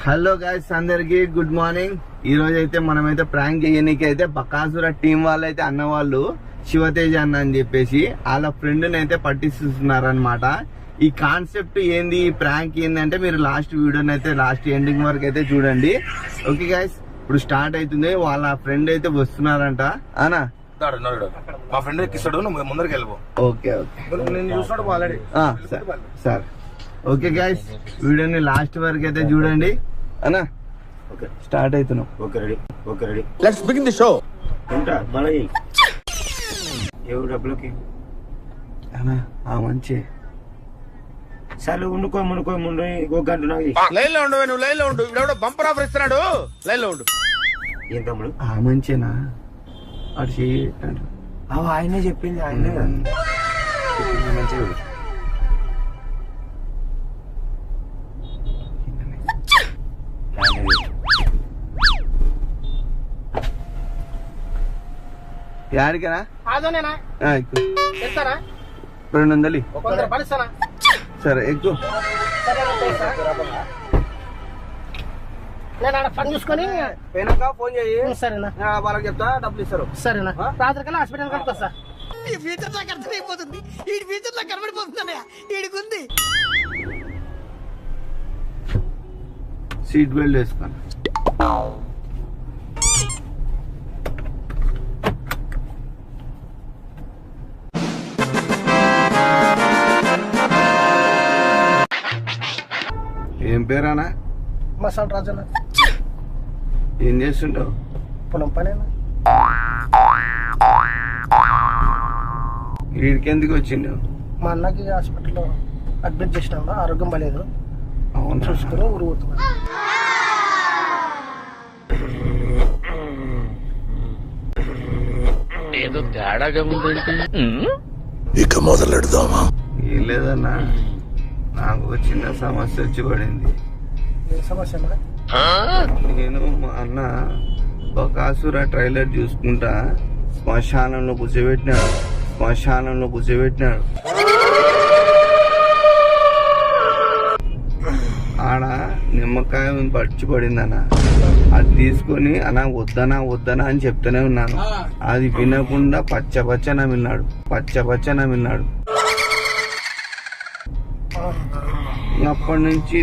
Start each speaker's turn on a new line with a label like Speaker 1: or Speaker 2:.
Speaker 1: Hello guys, అందరికి good morning. ఈ రోజు అయితే మనమైతే ప్రాంక్ చేయడానికి అయితే బకాసుర టీం వాళ్ళు అయితే అన్న వాళ్ళు శివతేజ అన్న అని చెప్పేసి వాళ్ళ ఫ్రెండ్ ని అయితే పట్టిస్తున్నారనమాట. ఈ కాన్సెప్ట్ ఏంది, ఈ ప్రాంక్ ఏంది మీరు లాస్ట్ వీడియోని అయితే లాస్ట్ ఎండింగ్ వరకు అయితే చూడండి. ఓకే గైస్, ఇప్పుడు స్టార్ట్ అవుతుంది. వాళ్ళ ఫ్రెండ్ అయితే వస్తున్నారంట. అనా
Speaker 2: మా ఫ్రెండ్ ఎక్కిస్తాడు, నువ్వు ముందరికి వెళ్ళిపో.
Speaker 1: ఓకే ఓకే,
Speaker 2: నేను చూసినట్టు ఆల్రెడీ
Speaker 1: సార్. ఓకే గైస్, వీడియోని లాస్ట్ వరకు అయితే చూడండి. అన్నా
Speaker 2: ఓకే,
Speaker 1: స్టార్ట్ అవుతున్నాం.
Speaker 2: Okay ready, okay ready.
Speaker 3: Let's begin the show.
Speaker 2: ఉంటా మళ్ళీ ఎవరు డబ్బులకి
Speaker 1: అన్నా మంచి
Speaker 2: సరే ఉండుకో ఒక గంట నాకు
Speaker 3: లైన్ లో ఉండు, నువ్వు లైన్ లో ఉండు. ఇప్పుడు బంపర్ ఆఫర్ ఇస్తున్నాడు, లైన్ లో ఉండు.
Speaker 2: ఏం తమ్ముడు
Speaker 1: మంచినా అటు చేయండి.
Speaker 2: ఆయనే చెప్పింది, ఆయనే మంచిగా
Speaker 1: యాడికనా
Speaker 4: అదోనేనా చెప్తారా
Speaker 1: 200
Speaker 4: పడిస్తానా?
Speaker 1: సరే ఎక్కువ.
Speaker 4: నేను ఆడ పని చూసుకొని
Speaker 2: పోయినాక ఫోన్ చేయి,
Speaker 4: సరేనా
Speaker 2: వాళ్ళకి చెప్తా, డబ్బులు ఇస్తారు.
Speaker 4: సరేనా రాత్రి కల్లా హాస్పిటల్ కడుతా సార్.
Speaker 5: ఈ ఫ్యూచర్ నాకు అర్థమైపోతుంది, ఈ ఫ్యూచర్ నాకు కనబడిపోతుంది, ఈడికుంది.
Speaker 1: సీట్ బెల్ట్ వేసుకోండి. ఏం పేరానా?
Speaker 4: మసాలా రాజన్న.
Speaker 1: ఏం చేస్తుంటావు?
Speaker 4: పొలం పనేనా?
Speaker 1: వీడికెందుకు వచ్చిండు?
Speaker 4: మా అన్నకి హాస్పిటల్లో అడ్మిట్ చేసినా, ఆరోగ్యం బాలేదు,
Speaker 1: అవును
Speaker 4: చూసుకుని ఊరు పోతున్నా.
Speaker 3: ఏదో తేడాగా ఉందంటే
Speaker 5: ఇక మొదలెడదామా?
Speaker 1: ఏం లేదన్నా, నాకు ఒక చిన్న సమస్య వచ్చి పడింది.
Speaker 4: ఏ సమస్య?
Speaker 1: నేను మా అన్న బకాసుర ట్రైలర్ చూసుకుంటా శ్మశానంలో కూర్చోబెట్టినాడు. ఆడ నిమ్మకాయ పచ్చి పడిందన్న. అది తీసుకొని అన్న వద్దనా అని చెప్తూనే ఉన్నాను. అది వినకుండా పచ్చ నమిలినాడు. అప్పటి నుంచి